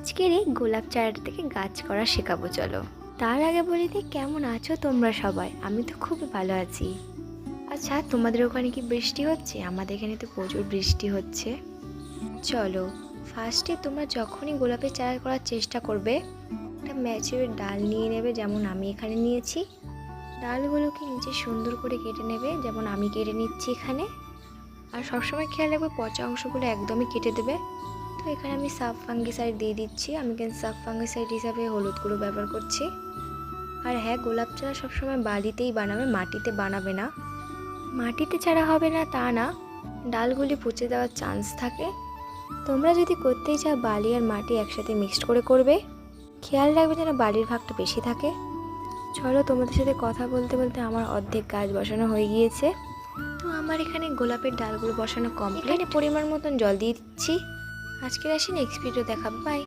আজকের এই গোলাপ চারাটা থেকে গাছ করা শেখাবো চলো। তার আগে বলি দিই, কেমন আছো তোমরা সবাই? আমি তো খুবই ভালো আছি। আচ্ছা, তোমাদের ওখানে কি বৃষ্টি হচ্ছে? আমাদের এখানে তো প্রচুর বৃষ্টি হচ্ছে। চলো, ফার্স্টে তোমরা যখনই গোলাপের চারা করার চেষ্টা করবে, একটা ম্যাচিউর ডাল নিয়ে নেবে, যেমন আমি এখানে নিয়েছি। ডালগুলোকে নিচে সুন্দর করে কেটে নেবে, যেমন আমি কেটে নিচ্ছি এখানে। আর সবসময় খেয়াল রাখবে পচা অংশগুলো একদমই কেটে দেবে। তো এখানে আমি সাব ফাঙ্গিসাইড দিয়ে দিচ্ছি। আমি কিন্তু সাব ফাঙ্গিসাইড হিসাবে হলুদ গুঁড়ো ব্যবহার করছি। আর হ্যাঁ, গোলাপ চারা সবসময় বালিতেই বানাবে, মাটিতে বানাবে না। মাটিতে চারা হবে না তা না, ডালগুলি পচে দেওয়ার চান্স থাকে। তোমরা যদি করতেই চাও, বালি আর মাটি একসাথে মিক্সড করে করবে। খেয়াল রাখবে যেন বালির ভাগটা বেশি থাকে। চলো, তোমাদের সাথে কথা বলতে বলতে আমার অর্ধেক গাছ বসানো হয়ে গিয়েছে। তো আমার এখানে গোলাপের ডালগুলো বসানো কমপ্লিট। এখানে পরিমাণ মতন জল দিয়ে দিচ্ছি। আজকের আসি, নেক্সট ভিডিও দেখাবো। বাই।